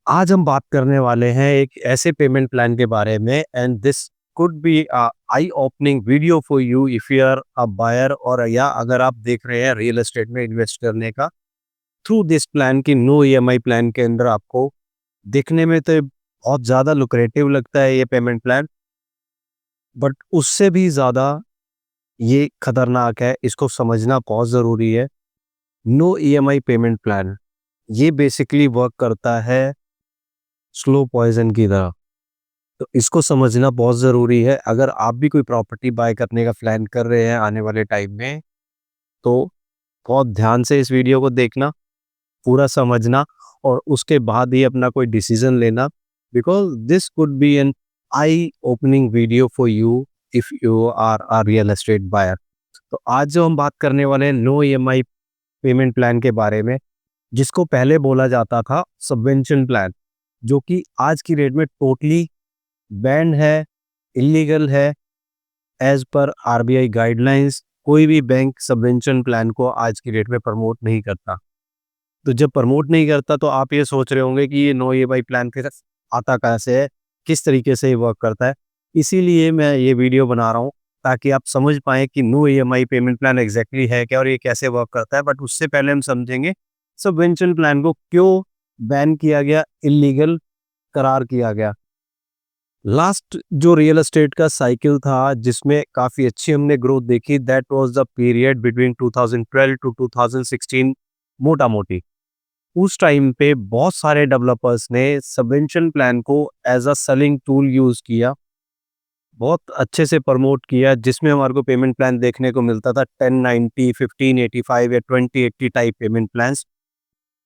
आज हम बात करने वाले हैं एक ऐसे पेमेंट प्लान के बारे में and this could be eye opening video for you if you are a buyer और या अगर आप देख रहे हैं रियल एस्टेट में इन्वेस्ट करने का थ्रू दिस प्लान की नो ईएमआई प्लान के अंदर आपको देखने में तो बहुत ज़्यादा लुक्रेटिव लगता है ये पेमेंट प्लान, बट उससे भी ज़्यादा ये खतरनाक है। इसको समझना बहुत ज़रूरी है। नो ईएमआई पेमेंट प्लान ये बेसिकली वर्क करता है स्लो पॉइजन की तरह। तो इसको समझना बहुत ज़रूरी है। अगर आप भी कोई प्रॉपर्टी बाय करने का प्लान कर रहे हैं आने वाले टाइम में, तो बहुत ध्यान से इस वीडियो को देखना, पूरा समझना और उसके बाद ही अपना कोई डिसीजन लेना, because this could be an eye opening video for you if you are a real estate buyer. तो आज जो हम बात करने वाले हैं नो ईएमआई पेमेंट प्लान के बारे में, जिसको पहले बोला जाता था सबवेंशन प्लान, जो कि आज की डेट में टोटली बैंड है, इलीगल है। एज पर आरबीआई गाइडलाइंस कोई भी बैंक सबवेंशन प्लान को आज की डेट में प्रमोट नहीं करता। तो जब प्रमोट नहीं करता तो आप ये सोच रहे होंगे कि ये नो ईएमआई प्लान फिर आता कहाँ से है, किस तरीके से ये वर्क करता है। इसीलिए मैं ये वीडियो बना रहा हूँ ताकि आप समझ पाएँ कि no EMI payment plan exactly है क्या और ये कैसे वर्क करता है। बट उससे पहले हम समझेंगे सबवेंशन प्लान को क्यों बैन किया गया, इलीगल करार किया गया। लास्ट जो रियल एस्टेट का साइकिल था जिसमें काफ़ी अच्छी हमने ग्रोथ देखी, that was the period between 2012 to 2016 मोटा मोटी। उस टाइम पे बहुत सारे डेवलपर्स ने सबवेंशन प्लान को as a selling tool use किया, बहुत अच्छे से प्रमोट किया, जिसमें हमारे को पेमेंट प्लान देखने को मिलता था 1090, 1585 या 2080 टाइप पेमेंट प्लान्स।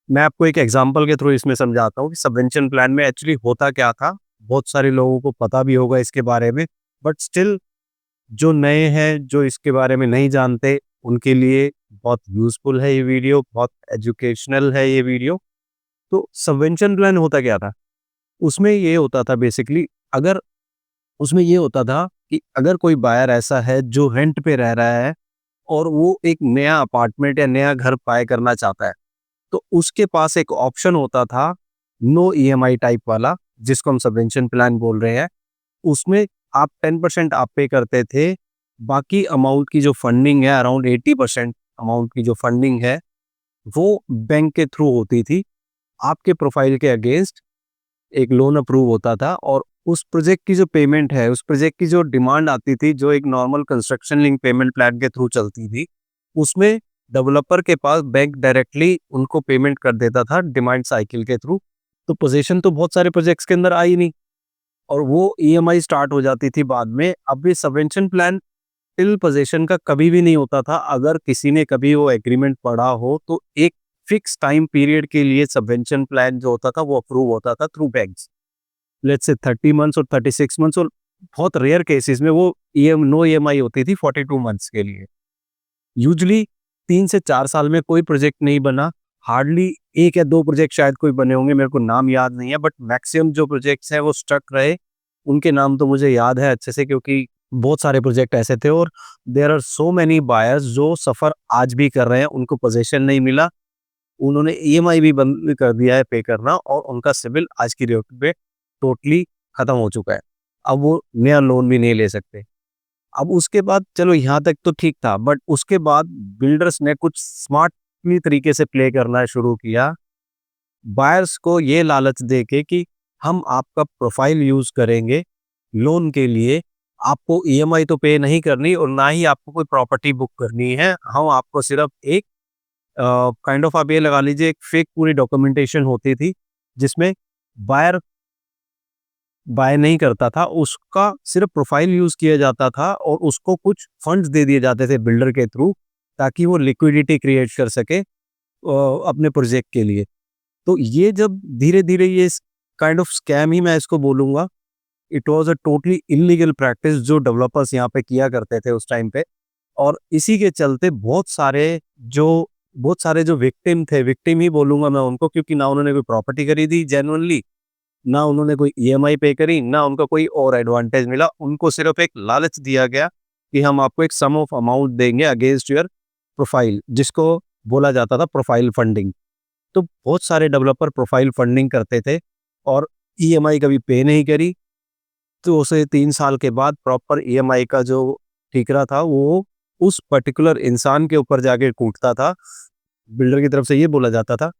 मैं आपको एक एग्जांपल के थ्रू इसमें समझाता हूँ कि सबवेंशन प्लान में एक्चुअली होता क्या था। बहुत सारे लोगों को पता भी होगा इसके बारे में, बट स्टिल जो नए हैं, जो इसके बारे में नहीं जानते, उनके लिए बहुत यूज़फुल है ये वीडियो, बहुत एजुकेशनल है ये वीडियो। तो सबवेंशन प्लान होता क्या था? उसमें ये होता था बेसिकली, अगर उसमें ये होता था कि अगर कोई बायर ऐसा है जो रेंट पे रह रहा है और वो एक नया अपार्टमेंट या नया घर बाय करना चाहता है, तो उसके पास एक ऑप्शन होता था नो ईएमआई टाइप वाला, जिसको हम सबवेंशन प्लान बोल रहे हैं। उसमें आप 10% आप पे करते थे, बाकी अमाउंट की जो फंडिंग है, अराउंड 80% अमाउंट की जो फंडिंग है, वो बैंक के थ्रू होती थी। आपके प्रोफाइल के अगेंस्ट एक लोन अप्रूव होता था और उस प्रोजेक्ट की जो पेमेंट है, उस प्रोजेक्ट की जो डिमांड आती थी, जो एक normal construction link payment plan के थ्रू चलती थी, उसमें डेवलपर के पास बैंक डायरेक्टली उनको पेमेंट कर देता था डिमांड साइकिल के थ्रू। तो पोजीशन तो बहुत सारे प्रोजेक्ट्स के अंदर आई नहीं और वो ईएमआई स्टार्ट हो जाती थी बाद में। अब ये सबवेंशन प्लान टिल पोजीशन का कभी भी नहीं होता था। अगर किसी ने कभी वो एग्रीमेंट पढ़ा हो तो एक फिक्स टाइम पीरियड के लिए सबवेंशन प्लान जो होता था वो अप्रूव होता था through banks. Let's say 30 months और 36 मंथ्स, और बहुत रेयर केसेस में वो नो ईएमआई होती थी 42 मंथ्स के लिए। यूजुअली 3 से 4 साल में कोई प्रोजेक्ट नहीं बना, हार्डली 1 या 2 प्रोजेक्ट शायद कोई बने होंगे, मेरे को नाम याद नहीं है, बट मैक्सिमम जो प्रोजेक्ट्स हैं वो स्टक रहे। उनके नाम तो मुझे याद है अच्छे से, क्योंकि बहुत सारे प्रोजेक्ट ऐसे थे और there are so many buyers जो सफ़र आज भी कर रहे हैं, उनको पोज़ीशन नहीं मिला, उन्होंने ईएमआई भी बंद कर दिया है पे करना और उनका सिविल आज की डेट पे टोटली खत्म हो चुका है। अब वो नया लोन भी नहीं ले सकते। अब उसके बाद चलो यहाँ तक तो ठीक था, बट उसके बाद बिल्डर्स ने कुछ स्मार्टली तरीके से प्ले करना शुरू किया। बायर्स को ये लालच देके कि हम आपका प्रोफाइल यूज़ करेंगे लोन के लिए, आपको ईएमआई तो पे नहीं करनी और ना ही आपको कोई प्रॉपर्टी बुक करनी है। हम आपको सिर्फ एक काइंड ऑफ आप ये लगा लीजिए एक फेक पूरी डॉक्यूमेंटेशन होती थी, जिसमें बायर बाय नहीं करता था, उसका सिर्फ प्रोफाइल यूज़ किया जाता था और उसको कुछ फंड्स दे दिए जाते थे बिल्डर के थ्रू, ताकि वो लिक्विडिटी क्रिएट कर सके अपने प्रोजेक्ट के लिए। तो ये जब धीरे-धीरे ये काइंड ऑफ स्कैम ही मैं इसको बोलूँगा, it was a totally illegal practice जो डेवलपर्स यहाँ पे किया करते थे उस टाइम पे। और इसी के चलते बहुत सारे जो विक्टिम थे, विक्टिम ही बोलूँगा मैं उनको, क्योंकि ना उन्होंने कोई प्रॉपर्टी खरीदी जेन्युइनली, ना उन्होंने कोई ईएमआई पे करी, ना उनका कोई और एडवांटेज मिला। उनको सिर्फ एक लालच दिया गया कि हम आपको एक सम ऑफ अमाउंट देंगे अगेंस्ट योर प्रोफाइल, जिसको बोला जाता था प्रोफाइल फंडिंग। तो बहुत सारे डेवलपर प्रोफाइल फंडिंग करते थे और ईएमआई कभी पे नहीं करी, तो उसे 3 साल के बाद प्रॉपर ईएमआई का जो ठीकरा था वो उस पर्टिकुलर इंसान के ऊपर जाके टूटता था। बिल्डर की तरफ से ये बोला जाता था,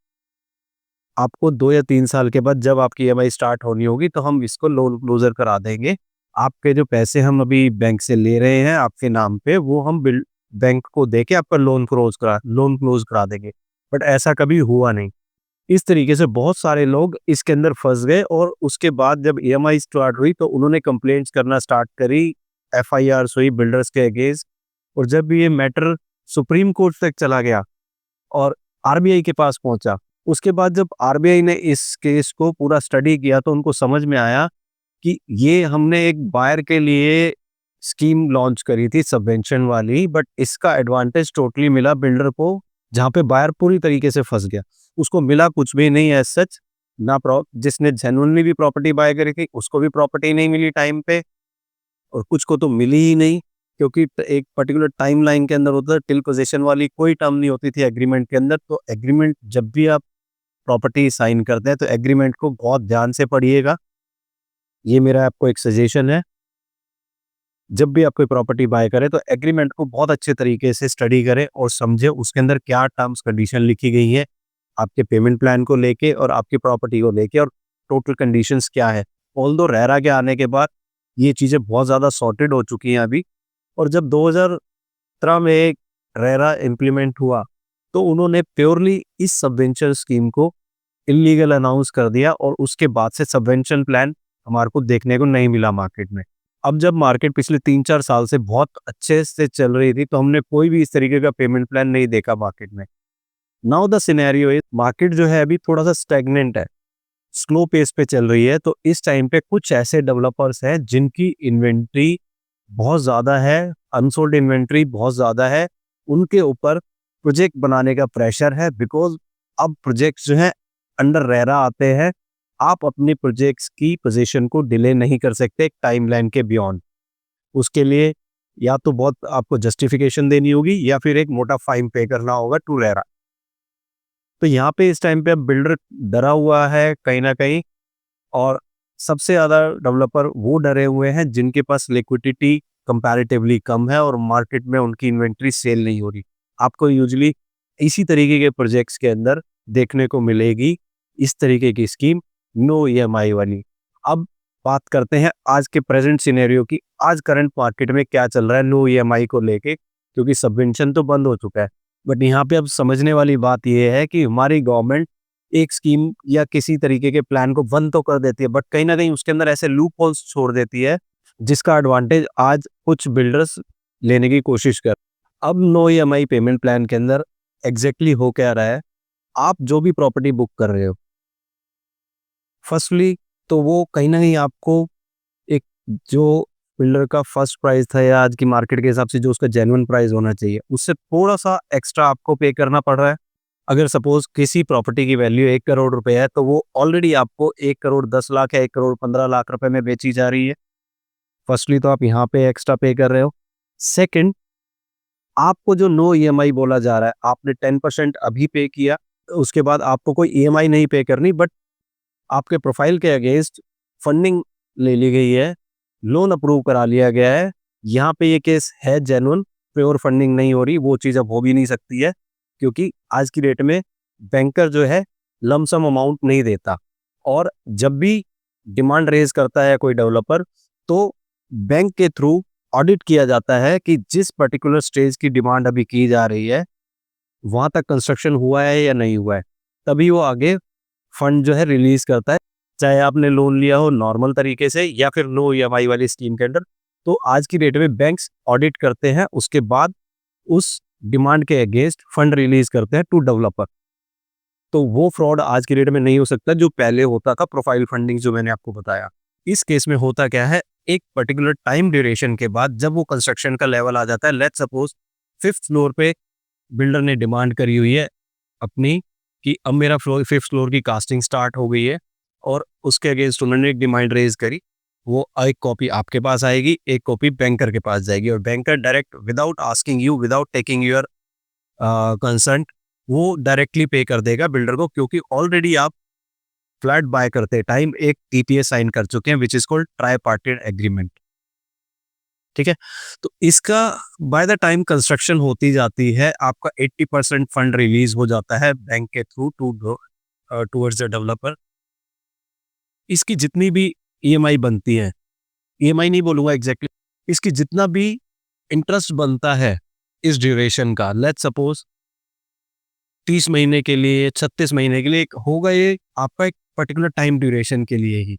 आपको 2 या 3 साल के बाद जब आपकी ईएमआई स्टार्ट होनी होगी तो हम इसको लोन क्लोज़र करा देंगे। आपके जो पैसे हम अभी बैंक से ले रहे हैं आपके नाम पे, वो हम बैंक को देके आपका लोन क्लोज़ करा देंगे। बट ऐसा कभी हुआ नहीं। इस तरीके से बहुत सारे लोग इसके अंदर फँस गए और उसके बाद जब ईएमआई स्टार्ट हुई तो उन्होंने कंप्लेंट्स करना स्टार्ट करी, एफआईआर्स हुई बिल्डर्स के अगेंस्ट। और जब ये मैटर सुप्रीम कोर्ट तक चला गया और आरबीआई के पास पहुंचा, उसके बाद जब आरबीआई ने इस केस को पूरा स्टडी किया तो उनको समझ में आया कि ये हमने एक बायर के लिए स्कीम लॉन्च करी थी सबवेंशन वाली, बट इसका एडवांटेज टोटली मिला बिल्डर को, जहाँ पे बायर पूरी तरीके से फंस गया। उसको मिला कुछ भी नहीं एज सच, ना जिसने जेन्युइनली भी प्रॉपर्टी बाय करी थी उसको भी प्रॉपर्टी नहीं मिली टाइम पे, और कुछ को तो मिली ही नहीं, क्योंकि एक पर्टिकुलर टाइमलाइन के अंदर होता है, टिल पोजीशन वाली कोई टर्म नहीं होती थी एग्रीमेंट के अंदर। तो एग्रीमेंट जब भी आप प्रॉपर्टी साइन करते हैं तो एग्रीमेंट को बहुत ध्यान से पढ़िएगा। ये मेरा आपको एक सजेशन है। जब भी आप कोई प्रॉपर्टी बाय करें तो एग्रीमेंट को बहुत अच्छे तरीके से स्टडी करें और समझें उसके अंदर क्या टर्म्स कंडीशन लिखी गई है, आपके पेमेंट प्लान को लेके और आपकी प्रॉपर्टी को लेके, और टोटल कंडीशंस क्या है। ऑल्दो रेरा के आने के बाद ये चीज़ें बहुत ज़्यादा सॉर्टेड हो चुकी हैं अभी। और जब 2017 में एक रेरा इम्प्लीमेंट हुआ तो उन्होंने प्योरली इस सबवेंचर स्कीम को इलीगल अनाउंस कर दिया और उसके बाद से सबवेंशन प्लान हमारे को देखने को नहीं मिला मार्केट में। अब जब मार्केट पिछले 3-4 साल से बहुत अच्छे से चल रही थी तो हमने कोई भी इस तरीके का पेमेंट प्लान नहीं देखा मार्केट में। Now the scenario is, market जो है अभी थोड़ा सा स्टैग्नेंट है, स्लो पेस पे चल रही है। तो इस टाइम पे कुछ ऐसे डेवलपर्स हैं जिनकी इन्वेंट्री बहुत ज़्यादा है, अनसोल्ड इन्वेंट्री बहुत ज़्यादा है, उनके ऊपर प्रोजेक्ट बनाने का प्रेशर है, बिकॉज अब प्रोजेक्ट्स जो हैं अंडर रेरा आते हैं। आप अपने प्रोजेक्ट्स की पोजीशन को डिले नहीं कर सकते टाइमलाइन के बियॉन्ड। उसके लिए या तो बहुत आपको जस्टिफिकेशन देनी होगी या फिर एक मोटा फाइन पे करना होगा टू रेरा। तो यहाँ पे इस टाइम पे अब बिल्डर डरा हुआ है कहीं ना कहीं, और सबसे ज़्यादा डेवलपर वो डरे हुए हैं जिनके पास लिक्विडिटी कंपैरेटिवली कम है और मार्केट में उनकी इन्वेंट्री सेल नहीं हो रही। आपको यूजुअली इसी तरीके के प्रोजेक्ट्स के अंदर देखने को मिलेगी इस तरीके की स्कीम, नो ईएमआई वाली। अब बात करते हैं आज के प्रेजेंट सिनेरियो की, आज करंट मार्केट में क्या चल रहा है नो ईएमआई को लेके, क्योंकि सबवेंशन तो बंद हो चुका है। बट यहाँ पे अब समझने वाली बात यह है कि हमारी गवर्नमेंट एक स्कीम या किसी तरीके के प्लान को बंद तो कर देती है, बट कहीं ना कहीं उसके अंदर ऐसे लूप होल्स छोड़ देती है जिसका एडवांटेज आज कुछ बिल्डर्स लेने की कोशिश कर। अब नो ईएमआई पेमेंट प्लान के अंदर एग्जैक्टली हो क्या रहा है, आप जो भी प्रॉपर्टी बुक कर रहे हो, फर्स्टली तो वो कहीं ना कहीं आपको एक जो बिल्डर का फर्स्ट प्राइस था या आज की मार्केट के हिसाब से जो उसका जेन्युइन प्राइस होना चाहिए उससे थोड़ा सा एक्स्ट्रा आपको पे करना पड़ रहा है। अगर सपोज किसी प्रॉपर्टी की वैल्यू 1 करोड़ रुपए है तो वो ऑलरेडी आपको 1 करोड़ 10 लाख या 1 करोड़ 15 लाख रुपए में बेची जा रही है। फर्स्टली तो आप यहाँ पे एक्स्ट्रा पे कर रहे हो। सेकंड, आपको जो नो ईएमआई बोला जा रहा है, आपने 10% अभी पे किया, उसके बाद आपको कोई ईएमआई नहीं पे करनी, बट आपके प्रोफाइल के अगेंस्ट फंडिंग ले ली गई है, लोन अप्रूव करा लिया गया है। यहाँ पे ये केस है जेन्युइन, प्योर फंडिंग नहीं हो रही, वो चीज़ अब हो भी नहीं सकती है, क्योंकि आज की डेट में बैंकर जो है लमसम अमाउंट नहीं देता। और जब भी डिमांड रेज करता है कोई डेवलपर तो बैंक के थ्रू ऑडिट किया जाता है कि जिस पर्टिकुलर स्टेज की डिमांड अभी की जा रही है वहां तक कंस्ट्रक्शन हुआ है या नहीं हुआ है, तभी वो आगे फंड जो है रिलीज करता है, चाहे आपने लोन लिया हो नॉर्मल तरीके से या फिर नो ईएमआई वाली स्कीम के अंडर। तो आज की डेट में बैंक्स ऑडिट करते हैं, उसके बाद उस डिमांड के अगेंस्ट फंड रिलीज करते हैं टू डेवलपर। तो वो फ्रॉड आज की डेट में नहीं हो सकता जो पहले होता था, प्रोफाइल फंडिंग जो मैंने आपको बताया। इस केस में होता क्या है, एक पर्टिकुलर टाइम ड्यूरेशन के बाद जब वो कंस्ट्रक्शन का लेवल आ जाता है, लेट्स सपोज 5th फ्लोर पे बिल्डर ने डिमांड करी हुई है अपनी कि अब मेरा फ्लोर 5th फ्लोर की कास्टिंग स्टार्ट हो गई है, और उसके अगेंस्ट उन्होंने एक डिमांड रेज करी, वो एक कॉपी आपके पास आएगी, एक कॉपी बैंकर के पास जाएगी, और banker direct without asking you, without taking your concert, वो डायरेक्टली पे कर देगा बिल्डर को, क्योंकि ऑलरेडी आप फ्लैट बाय करते टाइम एक टीपीए साइन कर चुके हैं, विच इज कॉल्ड ट्राइपार्टिट एग्रीमेंट। ठीक है, तो इसका बाय द टाइम कंस्ट्रक्शन होती जाती है, आपका 80% फंड रिलीज हो जाता है बैंक के थ्रू टूवर्ड्स द डेवलपर। इसकी जितनी भी ईएमआई बनती है, ईएमआई नहीं बोलूंगा एग्जैक्टली, इसकी जितना भी इंटरेस्ट बनता है इस ड्यूरेशन का, लेट्स सपोज 30 महीने के लिए, 36 महीने के लिए होगा, ये आपका एक पर्टिकुलर टाइम ड्यूरेशन के लिए ही।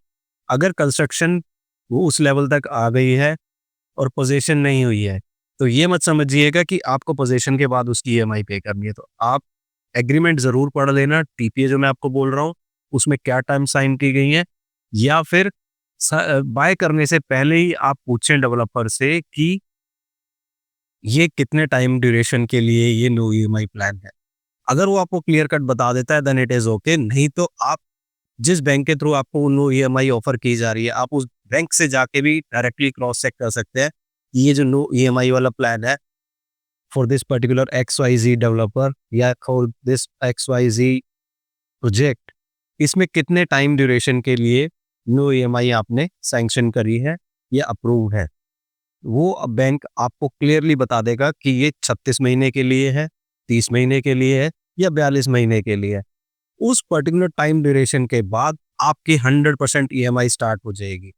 अगर कंस्ट्रक्शन वो उस लेवल तक आ गई है और पोजीशन नहीं हुई है, तो ये मत समझिएगा कि आपको पोजीशन के बाद उसकी ईएमआई पे करनी है। तो आप एग्रीमेंट जरूर पढ़ लेना, टीपीए जो मैं आपको बोल रहा हूँ उसमें क्या टर्म साइन की गई है, या फिर बाय करने से पहले ही आप पूछें डेवलपर से कि ये कितने टाइम ड्यूरेशन के लिए ये नो ईएमआई प्लान है। अगर वो आपको क्लियर कट बता देता है देन इट इज ओके, नहीं तो आप जिस बैंक के थ्रू आपको नो ईएमआई ऑफर की जा रही है, आप उस बैंक से जाके भी डायरेक्टली क्रॉस चेक कर सकते हैं कि ये जो नो ईएमआई वाला प्लान है for this particular XYZ developer या फॉर दिस XYZ प्रोजेक्ट, इसमें कितने टाइम ड्यूरेशन के लिए नो ईएमआई आपने सैंक्शन करी है या अप्रूव है। वो बैंक आपको क्लियरली बता देगा कि ये 36 महीने के लिए है, 30 महीने के लिए है या 42 महीने के लिए है। उस पर्टिकुलर टाइम ड्यूरेशन के बाद आपकी 100% ईएमआई स्टार्ट हो जाएगी।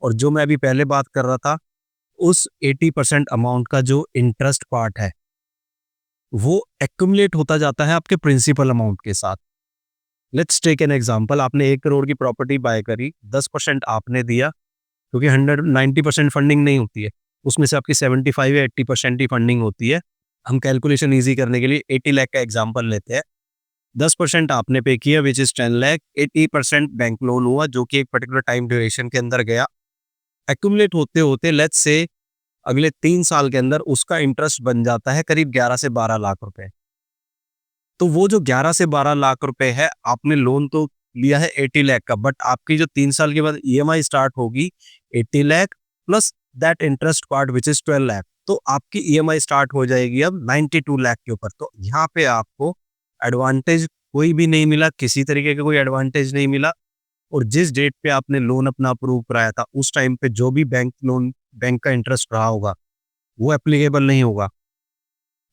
और जो मैं अभी पहले बात कर रहा था, उस 80% अमाउंट का जो इंटरेस्ट पार्ट है वो एक्यूमुलेट होता जाता है आपके प्रिंसिपल अमाउंट के साथ। लेट्स टेक एन एग्जांपल, आपने 1 करोड़ की प्रॉपर्टी बाय करी, 10% आपने दिया क्योंकि 90% फंडिंग नहीं होती है, उसमें से आपकी 75 या 80% ही फंडिंग होती है। हम कैलकुलेशन ईजी करने के लिए 80 लाख का एग्जांपल लेते हैं। 10% आपने पे किया which is 10 lakh, 80% bank loan हुआ जो कि एक पर्टिकुलर टाइम ड्यूरेशन के अंदर गया। एक्यूमुलेट होते होते लेट्स से अगले 3 साल के अंदर उसका इंटरेस्ट बन जाता है करीब 11 से 12 लाख रुपए। तो वो जो 11 से 12 लाख रुपए है, आपने लोन तो लिया है 80 लाख का, बट आपकी जो 3 साल के बाद ईएमआई स्टार्ट होगी 80 lakh plus that interest part which is 12 lakh, तो आपकी ईएमआई स्टार्ट हो जाएगी अब 92 लाख के ऊपर। तो यहाँ पे आपको एडवांटेज कोई भी नहीं मिला, किसी तरीके का कोई एडवांटेज नहीं मिला। और जिस डेट पे आपने लोन अपना अप्रूव कराया था उस टाइम पे जो भी बैंक का इंटरेस्ट रहा होगा वो एप्लीकेबल नहीं होगा।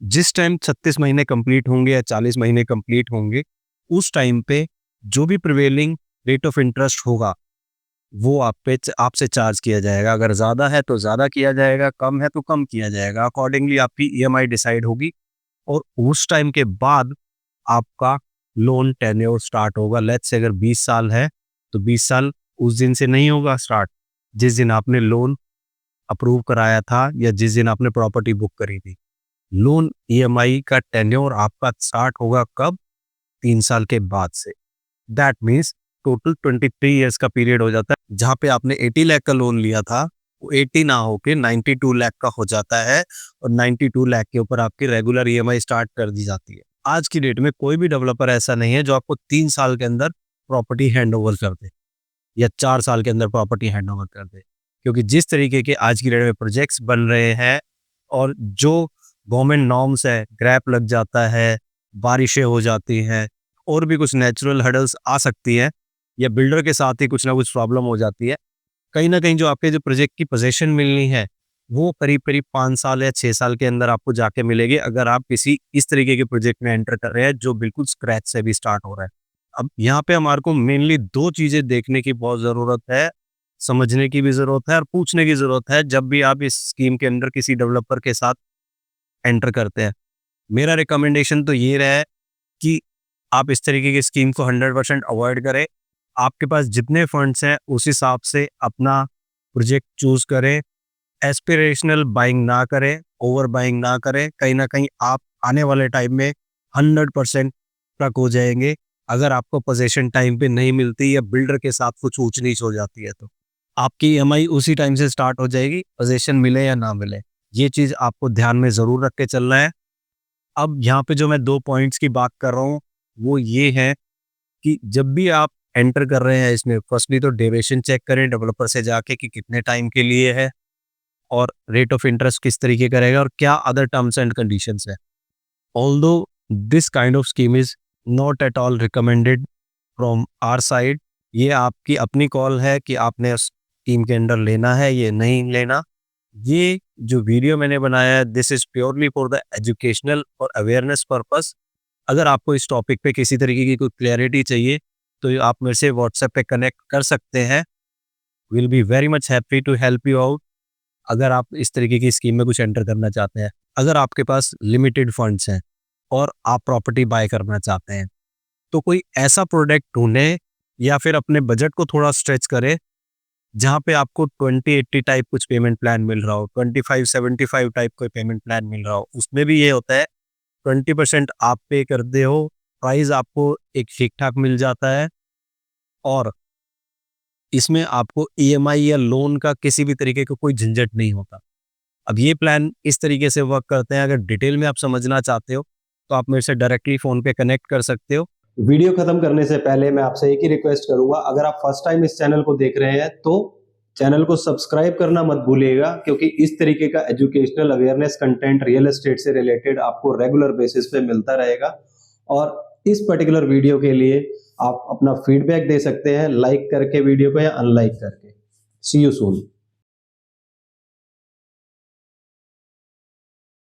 जिस टाइम 36 महीने कंप्लीट होंगे या 40 महीने कंप्लीट होंगे, उस टाइम पे जो भी प्रिवेलिंग रेट ऑफ इंटरेस्ट होगा वो आपसे चार्ज किया जाएगा। अगर ज़्यादा है तो ज़्यादा किया जाएगा, कम है तो कम किया जाएगा। अकॉर्डिंगली आपकी ईएमआई डिसाइड होगी और उस टाइम के बाद आपका लोन टेन्योर स्टार्ट होगा। लेट्स से अगर 20 साल है तो 20 साल उस दिन से नहीं होगा स्टार्ट जिस दिन आपने लोन अप्रूव कराया था या जिस दिन आपने प्रॉपर्टी बुक करी थी। लोन ईएमआई का टेन्योर आपका स्टार्ट होगा कब? 3 साल के बाद से। दैट मीन्स टोटल 23 ईयर्स का पीरियड हो जाता है। जहां पे आपने 80 लाख का लोन लिया था वो 80 ना होके 92 लाख का हो जाता है और 92 लाख के ऊपर आपकी रेगुलर ईएमआई स्टार्ट कर दी जाती है। आज की डेट में कोई भी डेवलपर ऐसा नहीं है जो आपको 3 साल के अंदर प्रॉपर्टी हैंड ओवर कर दे या 4 साल के अंदर प्रॉपर्टी हैंड ओवर कर दे, क्योंकि जिस तरीके के आज की डेट में प्रोजेक्ट्स बन रहे हैं और जो गवर्नमेंट नॉर्म्स है, ग्रैप लग जाता है, बारिशें हो जाती हैं और भी कुछ नेचुरल हर्डल्स आ सकती है या बिल्डर के साथ ही कुछ ना कुछ प्रॉब्लम हो जाती है, कहीं ना कहीं जो आपके जो प्रोजेक्ट की पोजीशन मिलनी है वो करीब करीब 5 साल या 6 साल के अंदर आपको जाके मिलेगी अगर आप किसी इस तरीके के प्रोजेक्ट में एंटर कर रहे हैं जो बिल्कुल स्क्रैच से भी स्टार्ट हो रहा है। अब यहाँ पे हमारे को मेनली 2 चीजें देखने की बहुत जरूरत है, समझने की भी जरूरत है और पूछने की जरूरत है जब भी आप इस स्कीम के अंदर किसी डेवलपर के साथ एंटर करते हैं। मेरा रिकमेंडेशन तो ये रहा है कि आप इस तरीके की स्कीम को 100% अवॉइड करें। आपके पास जितने फंड्स हैं उस हिसाब से अपना प्रोजेक्ट चूज करें। एस्पिरेशनल बाइंग ना करें, ओवर बाइंग ना करें, कहीं ना कहीं आप आने वाले टाइम में 100% ट्रक हो जाएंगे अगर आपको पोजीशन टाइम पे नहीं मिलती या बिल्डर के साथ कुछ ऊंच नीच हो जाती है। तो आपकी ईएमआई उसी टाइम से स्टार्ट हो जाएगी, पोजीशन मिले या ना मिले। ये चीज आपको ध्यान में जरूर रख के चलना है। अब यहाँ पे जो मैं 2 पॉइंट्स की बात कर रहा हूँ वो ये है कि जब भी आप एंटर कर रहे हैं इसमें, फर्स्टली तो ड्यूरेशन चेक करें डेवलपर से जाके कि कितने टाइम के लिए है और रेट ऑफ इंटरेस्ट किस तरीके का रहेगा और क्या अदर टर्म्स एंड कंडीशंस है। Although this kind of scheme is not at all recommended from our side, ये आपकी अपनी कॉल है कि आपने उस स्कीम के अंडर लेना है ये नहीं लेना। ये जो वीडियो मैंने बनाया है this is purely for the educational और अवेयरनेस पर्पस। अगर आपको इस टॉपिक पे किसी तरीके की कोई क्लैरिटी चाहिए तो आप मेरे से व्हाट्सएप पे कनेक्ट कर सकते हैं। Will be very much happy to help you out अगर आप इस तरीके की स्कीम में कुछ एंटर करना चाहते हैं। अगर आपके पास लिमिटेड फंड्स हैं और आप प्रॉपर्टी बाय करना चाहते हैं तो कोई ऐसा प्रोडक्ट ढूंढें या फिर अपने बजट को थोड़ा स्ट्रेच करें जहाँ पे आपको 20-80 टाइप कुछ पेमेंट प्लान मिल रहा हो, 25-75 टाइप कोई पेमेंट प्लान मिल रहा हो। उसमें भी ये होता है 20% आप पे करते हो, प्राइस आपको एक ठीक ठाक मिल जाता है और इसमें आपको ईएमआई या लोन का किसी भी तरीके का कोई झंझट नहीं होता। अब ये प्लान इस तरीके से वर्क करते हैं। अगर डिटेल में आप समझना चाहते हो तो आप मेरे से डायरेक्टली फ़ोन पे कनेक्ट कर सकते हो। वीडियो खत्म करने से पहले मैं आपसे एक ही रिक्वेस्ट करूंगा, अगर आप फर्स्ट टाइम इस चैनल को देख रहे हैं तो चैनल को सब्सक्राइब करना मत भूलिएगा, क्योंकि इस तरीके का educational awareness content real estate से रिलेटेड आपको रेगुलर बेसिस पे मिलता रहेगा। और इस पर्टिकुलर वीडियो के लिए आप अपना फीडबैक दे सकते हैं लाइक करके वीडियो को या अनलाइक करके। सी यू सून।